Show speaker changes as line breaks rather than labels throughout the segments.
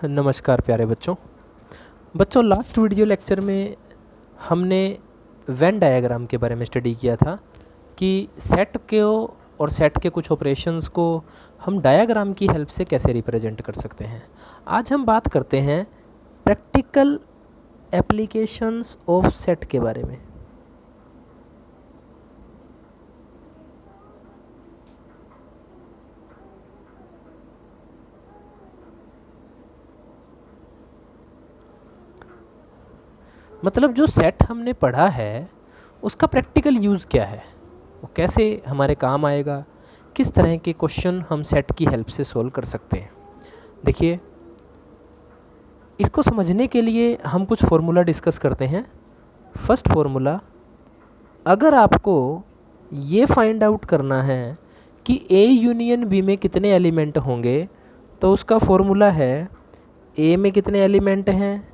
नमस्कार प्यारे बच्चों लास्ट वीडियो लेक्चर में हमने वेन डायग्राम के बारे में स्टडी किया था कि सेट के और सेट के कुछ ऑपरेशंस को हम डायग्राम की हेल्प से कैसे रिप्रेजेंट कर सकते हैं। आज हम बात करते हैं प्रैक्टिकल एप्लीकेशंस ऑफ सेट के बारे में। मतलब जो सेट हमने पढ़ा है उसका प्रैक्टिकल यूज़ क्या है, वो कैसे हमारे काम आएगा, किस तरह के क्वेश्चन हम सेट की हेल्प से सोल्व कर सकते हैं। देखिए, इसको समझने के लिए हम कुछ फार्मूला डिस्कस करते हैं। फर्स्ट फार्मूला, अगर आपको ये फाइंड आउट करना है कि ए यूनियन बी में कितने एलिमेंट होंगे तो उसका फॉर्मूला है ए में कितने एलिमेंट हैं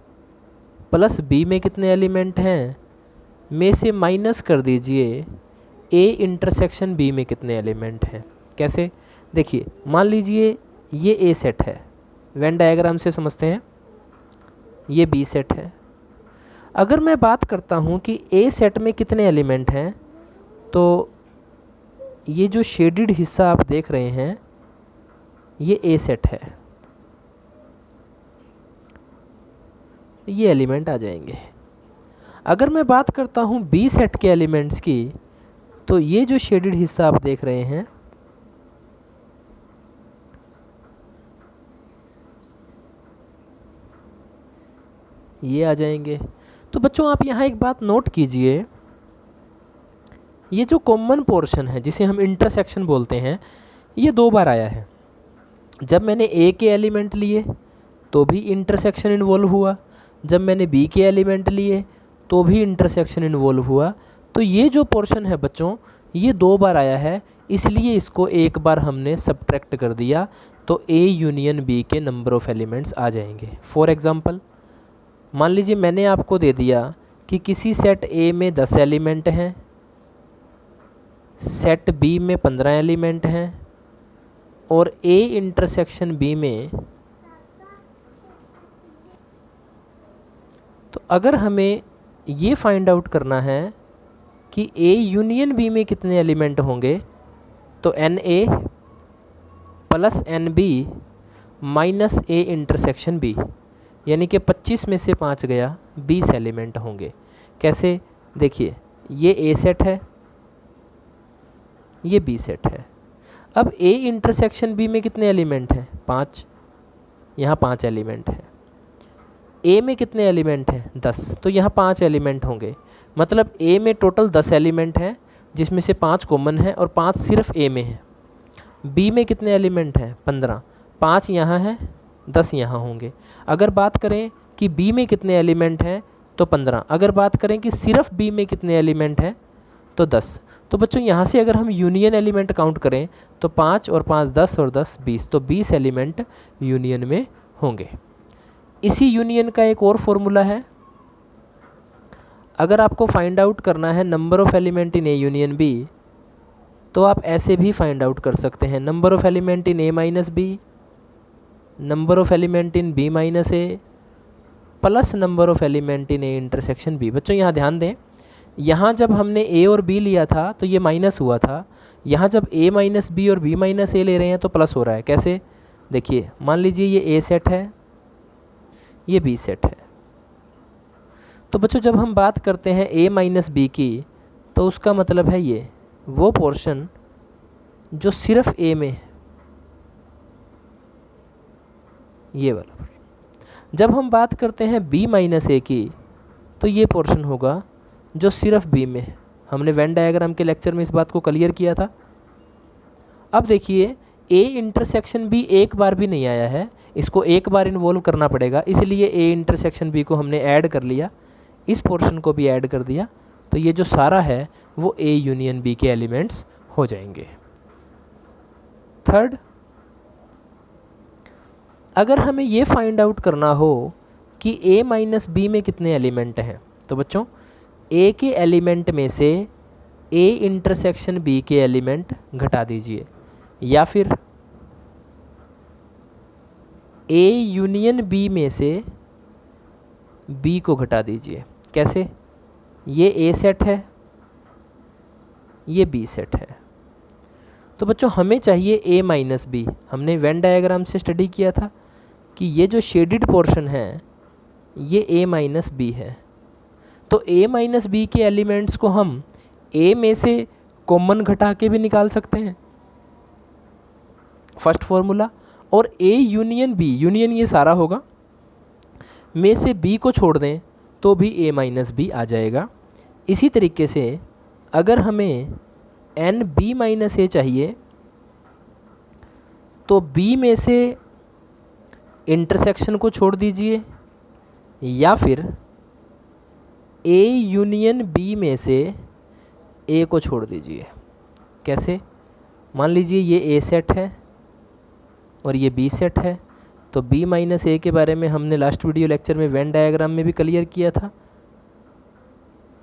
प्लस बी में कितने एलिमेंट हैं में से माइनस कर दीजिए ए इंटरसेक्शन बी में कितने एलिमेंट हैं। कैसे? देखिए, मान लीजिए ये ए सेट है, वेन डायग्राम से समझते हैं, ये बी सेट है। अगर मैं बात करता हूँ कि ए सेट में कितने एलिमेंट हैं तो ये जो शेडिड हिस्सा आप देख रहे हैं ये ए सेट है, ये एलिमेंट आ जाएंगे। अगर मैं बात करता हूँ बी सेट के एलिमेंट्स की तो ये जो शेडेड हिस्सा आप देख रहे हैं ये आ जाएंगे। तो बच्चों आप यहाँ एक बात नोट कीजिए, ये जो कॉमन पोर्शन है जिसे हम इंटरसेक्शन बोलते हैं ये दो बार आया है। जब मैंने ए के एलिमेंट लिए तो भी इंटरसेक्शन इन्वॉल्व हुआ, जब मैंने बी के एलिमेंट लिए तो भी इंटरसेक्शन इन्वॉल्व हुआ। तो ये जो पोर्शन है बच्चों ये दो बार आया है, इसलिए इसको एक बार हमने सब्ट्रैक्ट कर दिया तो ए यूनियन बी के नंबर ऑफ़ एलिमेंट्स आ जाएंगे। फॉर एग्ज़ाम्पल, मान लीजिए मैंने आपको दे दिया कि किसी सेट ए में 10 एलिमेंट हैं, सेट बी में 15 एलिमेंट हैं और ए इंटरसेक्शन बी में, तो अगर हमें ये फाइंड आउट करना है कि ए यूनियन बी में कितने एलिमेंट होंगे तो n A plus n B minus A intersection B, यानी कि 25 में से 5 गया 20 एलिमेंट होंगे। कैसे? देखिए, ये ए सेट है, ये बी सेट है। अब ए इंटरसेक्शन बी में कितने एलिमेंट हैं? 5, यहाँ 5 एलिमेंट हैं। ए में कितने एलिमेंट हैं? 10, तो यहाँ 5 एलिमेंट होंगे। मतलब ए में टोटल 10 एलिमेंट हैं जिसमें से 5 कॉमन है और 5 सिर्फ ए में है। बी में कितने एलिमेंट हैं? 15, 5 यहाँ हैं, 10 यहाँ होंगे। अगर बात करें कि बी में कितने एलिमेंट हैं तो 15। अगर बात करें कि सिर्फ बी में कितने एलिमेंट हैं तो 10। तो बच्चों यहाँ से अगर हम यूनियन एलिमेंट काउंट करें तो 5 और 5 10 और 10 20, तो 20 एलिमेंट यूनियन में होंगे। इसी यूनियन का एक और फॉर्मूला है। अगर आपको फाइंड आउट करना है number of element in A union B तो आप ऐसे भी फाइंड आउट कर सकते हैं, number of element in A minus B, number of element in B minus A plus number of element in A intersection B. बच्चों यहाँ ध्यान दें, यहाँ जब हमने ए और बी लिया था तो ये माइनस हुआ था, यहाँ जब ए माइनस बी और बी माइनस ए ले रहे हैं तो प्लस हो रहा है। कैसे? देखिए, मान लीजिए ये ए सेट है, ये बी सेट है। तो बच्चों जब हम बात करते हैं ए माइनस बी की तो उसका मतलब है ये वो पोर्शन जो सिर्फ ए में है, ये वाला। जब हम बात करते हैं बी माइनस ए की तो ये पोर्शन होगा जो सिर्फ बी में है। हमने वेन डायग्राम के लेक्चर में इस बात को क्लियर किया था। अब देखिए, ए इंटरसेक्शन बी एक बार भी नहीं आया है, इसको एक बार इन्वॉल्व करना पड़ेगा, इसलिए ए इंटरसेक्शन बी को हमने ऐड कर लिया, इस पोर्शन को भी ऐड कर दिया, तो ये जो सारा है वो ए यूनियन बी के एलिमेंट्स हो जाएंगे। थर्ड, अगर हमें ये फाइंड आउट करना हो कि ए माइनस बी में कितने एलिमेंट हैं तो बच्चों ए के एलिमेंट में से ए इंटरसेक्शन बी के एलिमेंट घटा दीजिए, या फिर ए यूनियन बी में से बी को घटा दीजिए। कैसे? ये ए सेट है, ये बी सेट है। तो बच्चों हमें चाहिए ए माइनस बी। हमने वेन डायग्राम से स्टडी किया था कि ये जो शेडिड पोर्शन है ये ए माइनस बी है। तो ए माइनस बी के एलिमेंट्स को हम ए में से कॉमन घटा के भी निकाल सकते हैं, फर्स्ट फॉर्मूला। और ए यूनियन बी, यूनियन ये सारा होगा, में से बी को छोड़ दें तो भी ए माइनस बी आ जाएगा। इसी तरीके से अगर हमें एन बी माइनस ए चाहिए तो बी में से इंटरसेक्शन को छोड़ दीजिए, या फिर ए यूनियन बी में से ए को छोड़ दीजिए। कैसे? मान लीजिए ये ए सेट है और ये बी सेट है, तो बी माइनस ए के बारे में हमने लास्ट वीडियो लेक्चर में वेन डायग्राम में भी क्लियर किया था।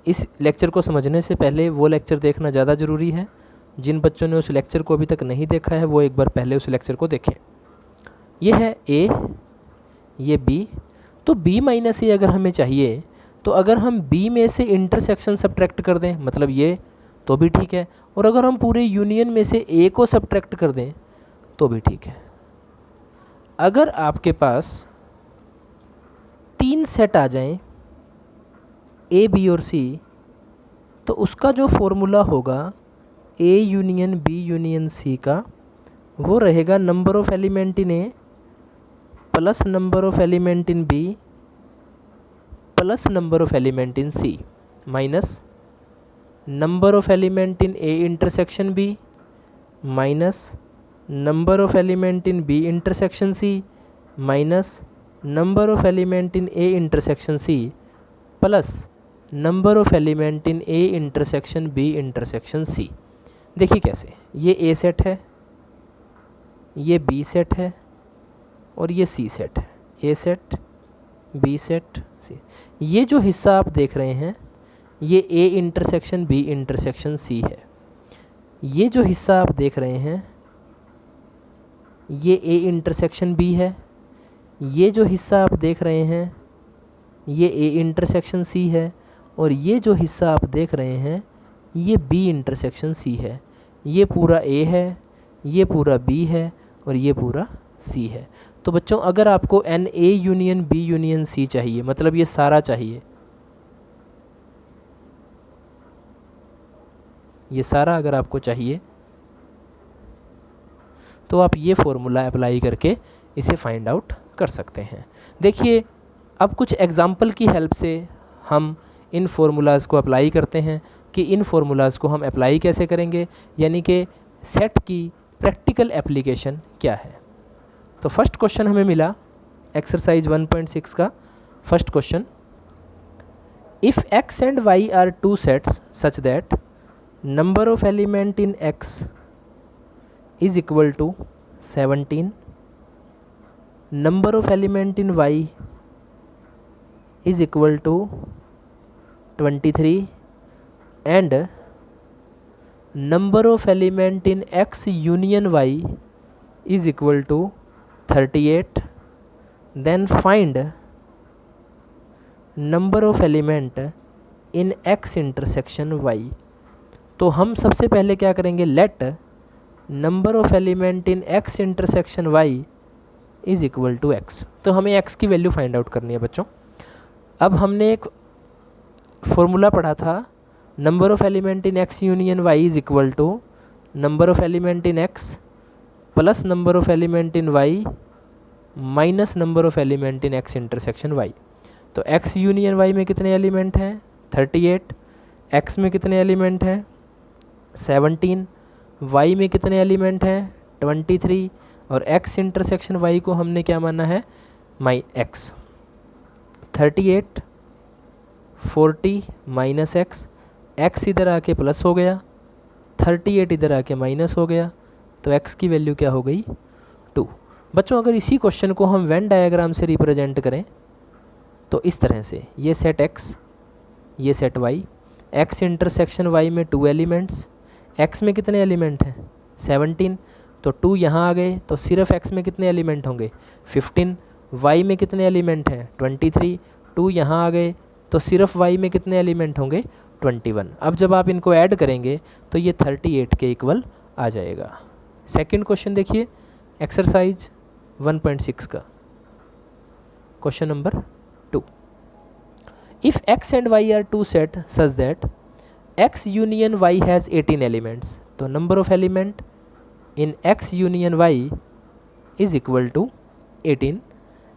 इस लेक्चर को समझने से पहले वो लेक्चर देखना ज़्यादा ज़रूरी है। जिन बच्चों ने उस लेक्चर को अभी तक नहीं देखा है वो एक बार पहले उस लेक्चर को देखें। ये है ए, ये बी। तो बी माइनस ए अगर हमें चाहिए तो अगर हम बी में से इंटरसेक्शन सब्ट्रैक्ट कर दें, मतलब ये, तो भी ठीक है। और अगर हम पूरे यूनियन में से ए को सब्ट्रैक्ट कर दें तो भी ठीक है। अगर आपके पास 3 सेट आ जाएं ए, बी और सी, तो उसका जो फॉर्मूला होगा A union B union C का, वो रहेगा number of element in A plus number of element in B plus number of element in C minus number of element in A intersection B minus number of element in B intersection C minus number of element in A intersection C plus number of element in A intersection B intersection C. देखिए कैसे, ये ए set है, ये B set है और ये C set है। A set, B set, C. ये जो हिस्सा आप देख रहे हैं ये A intersection B intersection C है। ये जो हिस्सा आप देख रहे हैं ये ए इंटरसेक्शन बी है। ये जो हिस्सा आप देख रहे हैं ये ए इंटरसेक्शन सी है। और ये जो हिस्सा आप देख रहे हैं ये बी इंटरसेक्शन सी है। ये पूरा ए है, ये पूरा बी है और ये पूरा सी है। तो बच्चों अगर आपको n A union B union C चाहिए, मतलब ये सारा चाहिए, ये सारा अगर आपको चाहिए तो आप ये फॉर्मूला अप्लाई करके इसे फाइंड आउट कर सकते हैं। देखिए अब कुछ एग्जाम्पल की हेल्प से हम इन फार्मूलाज़ को अप्लाई करते हैं कि इन फार्मूलाज़ को हम अप्लाई कैसे करेंगे, यानी कि सेट की प्रैक्टिकल एप्लीकेशन क्या है। तो फर्स्ट क्वेश्चन हमें मिला एक्सरसाइज 1.6 का first question, if x and y are 2 sets such that number of element in x is equal to 17, number of element in y is equal to 23 and number of element in x union y is equal to 38, then find number of element in x intersection y। तो हम सबसे पहले क्या करेंगे, let number of element in x intersection y is equal to x। तो हमें x की value find out करनी है बच्चों। अब हमने एक फॉर्मूला पढ़ा था, number of element in x union y is equal to number of element in x plus number of element in y minus number of element in x intersection y। तो x union y में कितने element हैं 38, x में कितने element हैं 17, y में कितने element हैं 23 और x इंटरसेक्शन y को हमने क्या माना है x। 38 40 माइनस x इधर आके प्लस हो गया, 38 इधर आके माइनस हो गया, तो x की वैल्यू क्या हो गई 2। बच्चों अगर इसी क्वेश्चन को हम वेन डायग्राम से रिप्रेजेंट करें तो इस तरह से, ये सेट x, ये set y, x intersection y में 2 एलिमेंट्स, x में कितने एलिमेंट हैं 17, तो 2 यहाँ आ गए, तो सिर्फ x में कितने एलिमेंट होंगे 15, y में कितने एलिमेंट हैं 23, 2 यहाँ आ गए, तो सिर्फ y में कितने एलिमेंट होंगे 21। अब जब आप इनको ऐड करेंगे तो ये 38 के इक्वल आ जाएगा। सेकंड क्वेश्चन देखिए, एक्सरसाइज 1.6 का question number 2। If x and y are two sets such that x union y has 18 elements, तो number of element in x union y is equal to 18.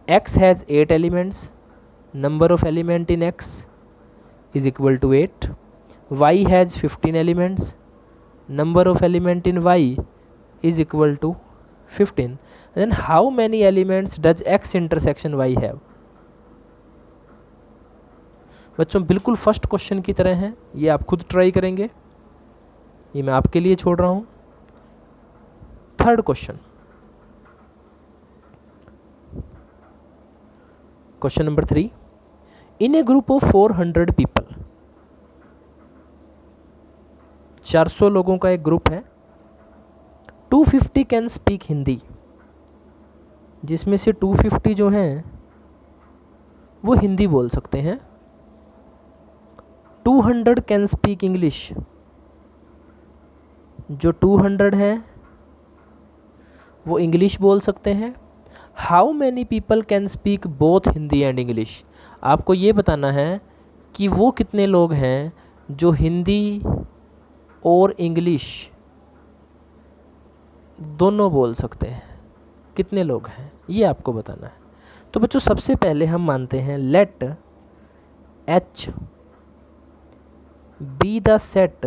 x has 8 elements, number of element in x is equal to 8. y has 15 elements, number of element in y is equal to 15. Then how many elements does x intersection y have? बच्चों बिल्कुल first question की तरह है, ये आप खुद try करेंगे, ये मैं आपके लिए छोड़ रहा हूँ। Third question, question number 3। In A group of 400 people, 400 लोगों का एक ग्रुप है, 250 कैन स्पीक हिंदी, जिसमें से 250 जो हैं वो हिंदी बोल सकते हैं। 200 कैन स्पीक इंग्लिश, जो 200 हैं वो इंग्लिश बोल सकते हैं। How many people can speak both Hindi and English, आपको ये बताना है कि वो कितने लोग हैं जो हिंदी और इंग्लिश दोनों बोल सकते हैं, कितने लोग हैं ये आपको बताना है। तो बच्चों सबसे पहले हम मानते हैं let H be the set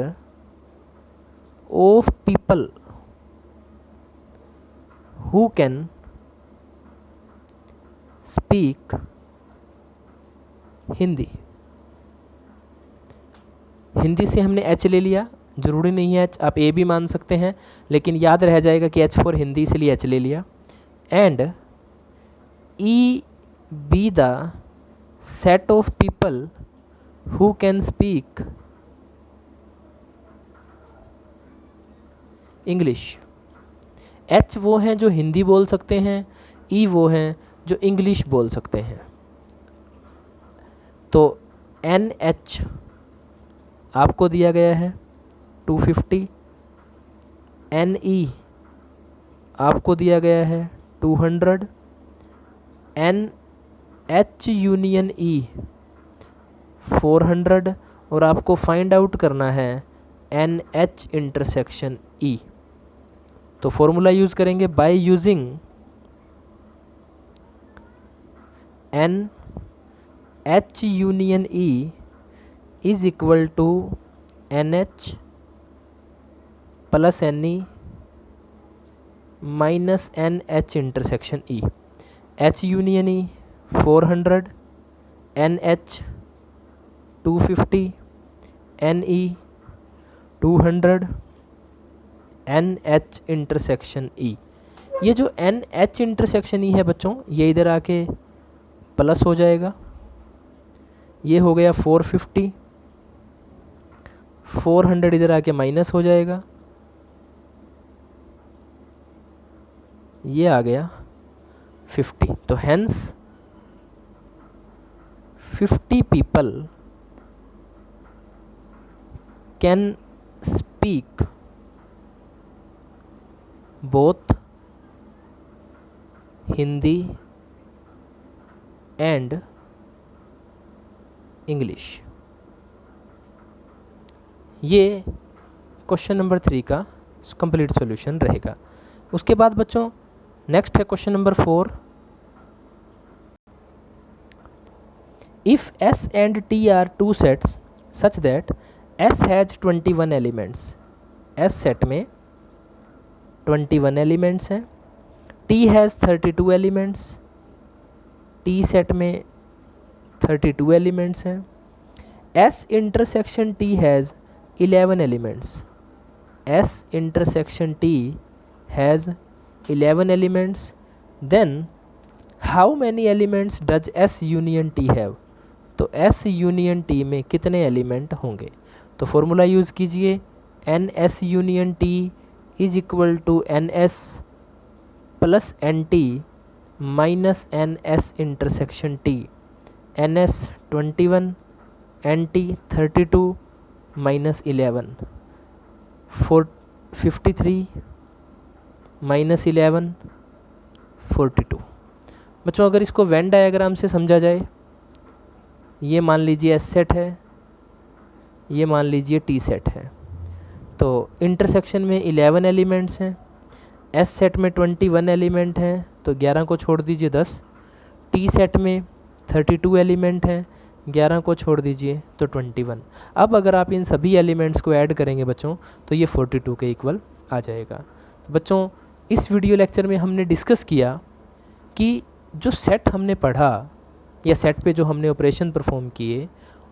of people who can speak Hindi. Hindi से हमने H ले लिया, ज़रूरी नहीं है H, आप A भी मान सकते हैं, लेकिन याद रह जाएगा कि H फॉर हिंदी इसलिए H ले लिया। And E B the set of people who can speak English. H वो हैं जो हिंदी बोल सकते हैं, E वो हैं जो इंग्लिश बोल सकते हैं। तो NH आपको दिया गया है 250, NE आपको दिया गया है 200, NH यूनियन E 400, और आपको फाइंड आउट करना है NH इंटरसेक्शन E। तो फॉर्मूला यूज़ करेंगे by using NH union E is equal to NH plus NE minus NH intersection E। H union E 400, NH 250, NE 200, NH intersection E। ये जो NH intersection E है बच्चों, ये इधर आके plus हो जाएगा, ये हो गया 450, 400 इधर आके माइनस हो जाएगा, ये आ गया 50। तो hence 50 people can speak both Hindi and English. ये क्वेश्चन नंबर 3 का कंप्लीट सॉल्यूशन रहेगा। उसके बाद बच्चों नेक्स्ट है question number 4। If S and T are two sets such that S has 21 elements, S set में 21 एलिमेंट्स हैं, T has 32 elements, T set में 32 एलिमेंट्स हैं, S intersection T has 11 elements, S intersection T has 11 elements, then how many elements does S union T have? तो S union T में कितने element होंगे? तो formula use कीजिए, NS union T is equal to n S plus n T minus n S intersection T. N S 21, n T 32 minus 11 53 minus 11 42। बच्चों अगर इसको Venn diagram से समझा जाए, ये मान लीजिए एस सेट है, ये मान लीजिए टी सेट है, तो इंटरसेक्शन में 11 एलिमेंट्स हैं, एस सेट में 21 एलिमेंट हैं तो 11 को छोड़ दीजिए 10, टी सेट में 32 एलिमेंट हैं, 11 को छोड़ दीजिए तो 21। अब अगर आप इन सभी एलिमेंट्स को ऐड करेंगे बच्चों तो ये 42 के इक्वल आ जाएगा। तो बच्चों इस वीडियो लेक्चर में हमने डिस्कस किया कि जो सेट हमने पढ़ा या सेट पे जो हमने ऑपरेशन परफॉर्म किए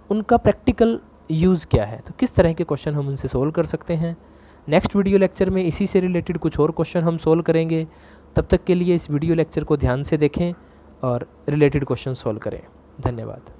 उनका प्रैक्टिकल यूज़ क्या है, तो किस तरह के क्वेश्चन हम उनसे सोल्व कर सकते हैं। नेक्स्ट वीडियो लेक्चर में इसी से रिलेटेड कुछ और क्वेश्चन हम सोल्व करेंगे। तब तक के लिए इस वीडियो लेक्चर को ध्यान से देखें और रिलेटेड क्वेश्चन सोल्व करें। धन्यवाद।